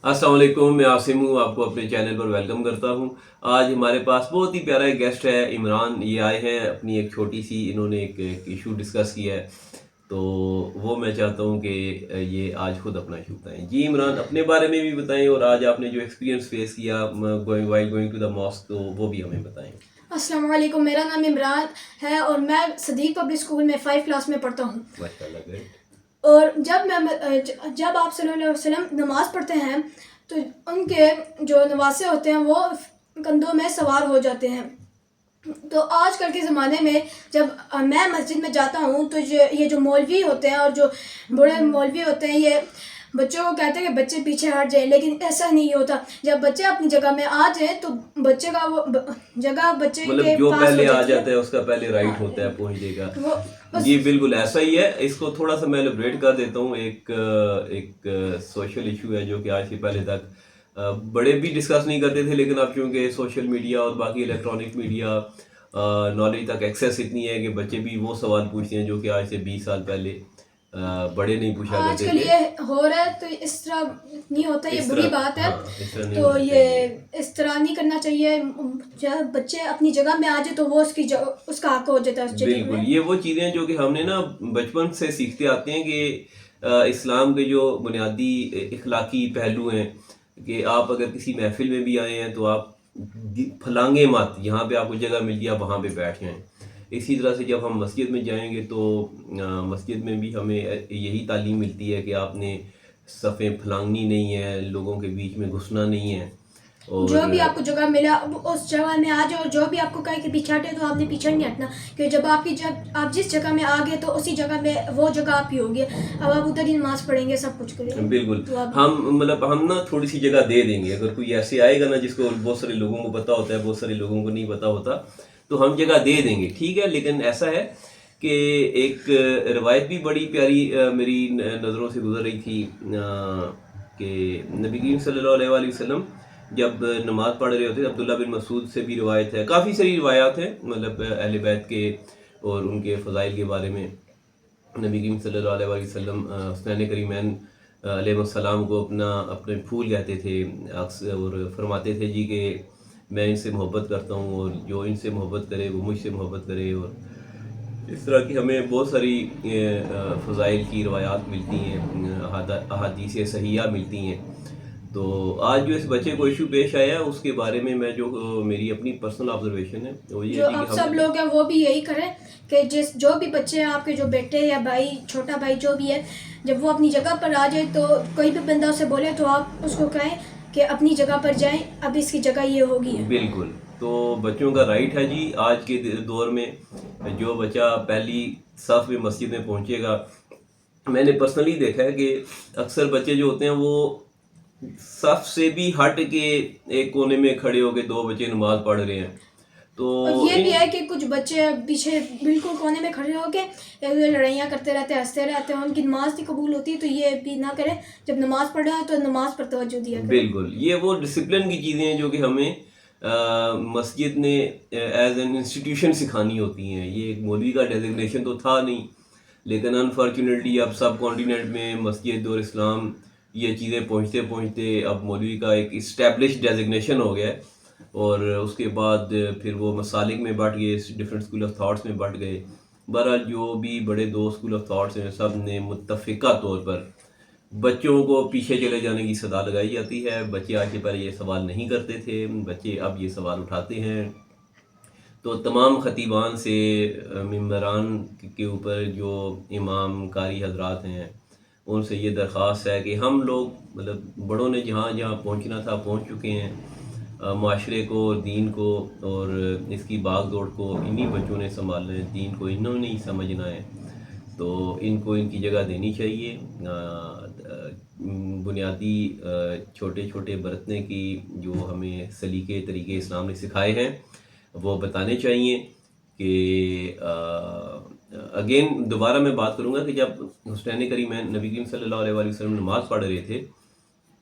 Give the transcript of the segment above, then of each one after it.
अस्सलाम वालेकुम, मैं आसिम हूँ, आपको अपने चैनल पर वेलकम करता हूँ। आज हमारे पास बहुत ही प्यारा एक गेस्ट है, इमरान। ये आए हैं अपनी एक छोटी सी, इन्होंने एक इशू डिस्कस किया है, तो वो मैं चाहता हूँ कि ये आज खुद अपना इशू बताएं। जी इमरान, अपने बारे में भी बताएं और आज आपने जो एक्सपीरियंस फेस किया गोइंग टू द मॉस्क, तो वो भी हमें बताएं। अस्सलाम वालेकुम, मेरा नाम इमरान है और मैं सदीक पब्लिक स्कूल में 5 क्लास में पढ़ता हूँ। माशाल्लाह, ग्रेट। और जब आप सल्लल्लाहु अलैहि वसल्लम नमाज़ पढ़ते हैं तो उनके जो नवासे होते हैं वो कंधों में सवार हो जाते हैं। तो आजकल के ज़माने में जब मैं मस्जिद में जाता हूँ तो ये जो मौलवी होते हैं और जो बड़े मौलवी होते हैं, ये बच्चों को कहते हैं कि बच्चे पीछे हट जाएं, लेकिन ऐसा नहीं होता। जब बच्चे अपनी जगह में आ जाए तो बच्चे का जगह बच्चे मतलब के जो पास हो पहले आ जाती है। जाता है उसका पहले राइट हाँ, होता है पहुंचने का। वो जी बिल्कुल ऐसा ही है। इसको थोड़ा सा मैं एलिब्रेट कर देता हूँ। एक सोशल इशू है जो कि आज से पहले तक बड़े भी डिस्कस नहीं करते थे, लेकिन अब चूंकि सोशल मीडिया और बाकी इलेक्ट्रॉनिक मीडिया नॉलेज तक एक्सेस इतनी है कि बच्चे भी वो सवाल पूछते हैं जो कि आज से 20 साल पहले बड़े नहीं पूछा करते आजकल थे। ये हो रहा है, तो इस तरह नहीं होता, ये इस बुरी तरह, बात है। हाँ, इस तरह नहीं तो होना ये चाहिए। इस तरह नहीं करना चाहिए। जब बच्चे अपनी जगह में आ जाए तो वो उसका हक हो जाता है उस जगह बिल्कुल, में। ये वो चीज़ें जो कि हमने ना बचपन से सीखते आते हैं कि इस्लाम के जो बुनियादी इखलाकी पहलू हैं कि आप अगर किसी महफिल में भी आए हैं तो आप फलांगे मत, यहाँ पे आपको जगह मिल गया वहाँ पे बैठ जाएं। इसी तरह से जब हम मस्जिद में जाएंगे तो मस्जिद में भी हमें यही तालीम मिलती है कि आपने सफ़ें फलांगनी नहीं है, लोगों के बीच में घुसना नहीं है। जो भी और आपको जगह मिला उस जगह में आ जाओ, और जो भी आपको कहे कि पीछे हटे तो आपने पीछे नहीं हटना, क्योंकि जब आप जिस जगह में आ गए तो उसी जगह में वो जगह आप ही होगी। अब आप उधर ही नमाज पढ़ेंगे, सब कुछ करेंगे। बिल्कुल। तो आप हम ना थोड़ी सी जगह दे देंगे। अगर कोई ऐसे आएगा ना जिसको बहुत सारे लोगों को पता होता है, बहुत सारे लोगों को नहीं पता होता, तो हम जगह दे देंगे, ठीक है। लेकिन ऐसा है कि एक रिवायत भी बड़ी प्यारी मेरी नज़रों से गुजर रही थी कि नबी करीम सल्लल्लाहु अलैहि वसल्लम जब नमाज पढ़ रहे होते, अब्दुल्ला बिन मसूद से भी रिवायत है, काफ़ी सारी रिवायात हैं मतलब अहले बैत के और उनके फ़ज़ाइल के बारे में। नबी करीम सल्लल्लाहु अलैहि वसल्लम हुसैन करीमैन अलैहिस्सलाम को अपने फूल कहते थे अक्सर, और फरमाते थे जी कि मैं इनसे मोहब्बत करता हूँ और जो इनसे मोहब्बत करे वो मुझसे मोहब्बत करे। और इस तरह की हमें बहुत सारी फ़ज़ाइल की रवायात मिलती हैं, अहादीस सहिया मिलती हैं। तो आज जो इस बच्चे को इशू पेश आया है उसके बारे में मैं जो मेरी अपनी पर्सनल ऑब्जर्वेशन है वो ये जो थी कि आप सब हम लोग हैं वो भी यही करें कि जो भी बच्चे हैं आपके, जो बेटे या भाई, छोटा भाई जो भी है, जब वो अपनी जगह पर आ जाए तो कोई भी बंदा उसे बोले तो आप उसको कहें कि अपनी जगह पर जाएं, अब इसकी जगह ये होगी है। बिल्कुल। तो बच्चों का राइट है जी। आज के दौर में जो बच्चा पहली सफ में मस्जिद में पहुंचेगा, मैंने पर्सनली देखा है कि अक्सर बच्चे जो होते हैं वो सफ से भी हट के एक कोने में खड़े होके दो बच्चे नमाज पढ़ रहे हैं। तो और ये भी इन है कि कुछ बच्चे पीछे बिल्कुल कोने में खड़े होके एक दूसरे लड़ाइयाँ करते रहते हैं, हंसते रहते हैं, उनकी नमाज नहीं कबूल होती। तो ये भी ना करें, जब नमाज पढ़ रहे हैं तो नमाज पर तवज्जो दिया करें। बिल्कुल, ये वो डिसिप्लिन की चीज़ें हैं जो कि हमें मस्जिद ने एज एन इंस्टीट्यूशन सिखानी होती हैं। ये एक मौलवी का डेजिग्नेशन तो था नहीं, लेकिन अनफॉर्चुनेटली अब सब कॉन्टिनेंट में मस्जिद और इस्लाम ये चीज़ें पहुँचते पहुँचते अब मौलवी का एक इस्टेब्लिश डेजिग्नेशन हो गया है। और उसके बाद फिर वो मसालिक में बट गए, डिफरेंट स्कूल ऑफ थाट्स में बट गए। बहरहाल जो भी बड़े दो स्कूल ऑफ थाट्स हैं सब ने मुत्तफ़िका तौर पर बच्चों को पीछे चले जाने की सदा लगाई जाती है। बच्चे आज के पहले ये सवाल नहीं करते थे, बच्चे अब ये सवाल उठाते हैं। तो तमाम ख़तीबान से मिंबरान के ऊपर जो इमाम कारी हजरात हैं उनसे ये दरख्वास्त है कि हम लोग मतलब बड़ों ने जहाँ जहाँ पहुँचना था पहुँच चुके हैं। माशरे को, दीन को और इसकी भाग दौड़ को इन्हीं बच्चों ने संभालना है, दीन को इन्होंने ही समझना है। तो इनको इनकी जगह देनी चाहिए। बुनियादी छोटे छोटे बरतने की जो हमें सलीके तरीके इस्लाम ने सिखाए हैं वो बताने चाहिए कि अगेन दोबारा मैं बात करूँगा कि जब हुसैन करीमैन नबी करीम सल्लल्लाहु अलैहि वसल्लम नमाज़ पढ़ रहे थे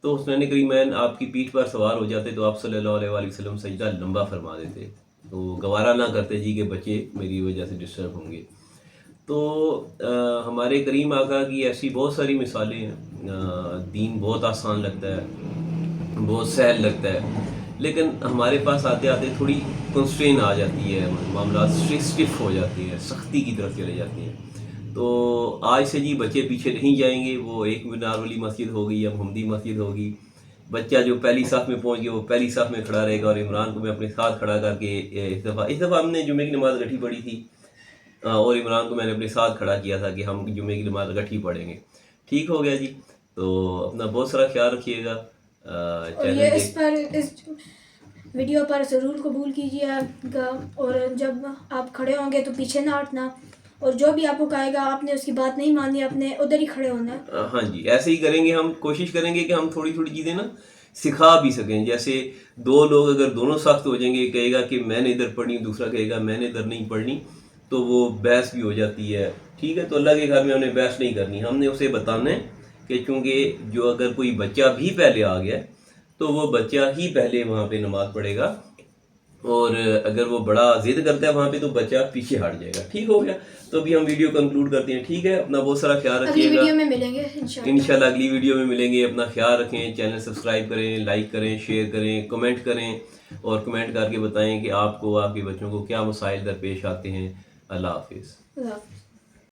तो हुसैन करीमैन आपकी पीठ पर सवार हो जाते तो आप सल्लल्लाहु अलैहि वसल्लम सजदा लंबा फरमा देते, तो गवारा ना करते जी कि बच्चे मेरी वजह से डिस्टर्ब होंगे। तो हमारे करीम आका की ऐसी बहुत सारी मिसालें हैं। दीन बहुत आसान लगता है, بہت سہل لگتا ہے، لیکن ہمارے پاس آتے آتے تھوڑی کنسٹرین آ جاتی ہے، معاملات اسٹف ہو جاتے ہیں، سختی کی طرف چلے جاتے ہیں۔ تو آج سے جی بچے پیچھے نہیں جائیں گے، وہ ایک مینار والی مسجد ہوگی، اب محمدی مسجد ہوگی، بچہ جو پہلی صف میں پہنچ گیا وہ پہلی صف میں کھڑا رہے گا، اور عمران کو میں اپنے ساتھ کھڑا کر کے اس دفعہ ہم نے جمعے کی نماز اکٹھی پڑھی تھی، اور عمران کو میں نے اپنے ساتھ کھڑا کیا تھا کہ ہم جمعے کی نماز اکٹھی پڑھیں گے۔ ٹھیک ہو گیا جی، تو اپنا بہت سارا خیال رکھیے گا، اور یہ اس ویڈیو پر ضرور قبول کیجیے گا، اور جب آپ کھڑے ہوں گے تو پیچھے نہ ہٹنا، اور جو بھی آپ کو کہے گا آپ نے اس کی بات نہیں ماننی، آپ نے ادھر ہی کھڑے ہونا ہے۔ ہاں جی، ایسے ہی کریں گے، ہم کوشش کریں گے کہ ہم تھوڑی تھوڑی چیزیں نا سکھا بھی سکیں۔ جیسے دو لوگ اگر دونوں سخت ہو جائیں گے، کہے گا کہ میں نے ادھر پڑھنی، دوسرا کہے گا میں نے ادھر نہیں پڑھنی، تو وہ بحث بھی ہو جاتی ہے۔ ٹھیک ہے، تو اللہ کے گھر میں ہم نے بحث نہیں کرنی، ہم نے اسے بتانا ہے کہ چونکہ جو اگر کوئی بچہ بھی پہلے آ گیا تو وہ بچہ ہی پہلے وہاں پہ نماز پڑھے گا، اور اگر وہ بڑا ضد کرتا ہے وہاں پہ تو بچہ پیچھے ہٹ جائے گا۔ ٹھیک ہو گیا، تو ابھی ہم ویڈیو کنکلوڈ کرتے ہیں۔ ٹھیک ہے، اپنا بہت سارا خیال اگلی رکھیے گا، ویڈیو میں ملیں گے انشاءاللہ۔ انشاءاللہ اگلی ویڈیو میں ملیں گے۔ اپنا خیال رکھیں، چینل سبسکرائب کریں، لائک کریں، شیئر کریں، کمنٹ کریں، اور کمنٹ کر کے بتائیں کہ آپ کو، آپ کے بچوں کو کیا مسائل درپیش آتے ہیں۔ اللہ حافظ۔ اللہ حافظ۔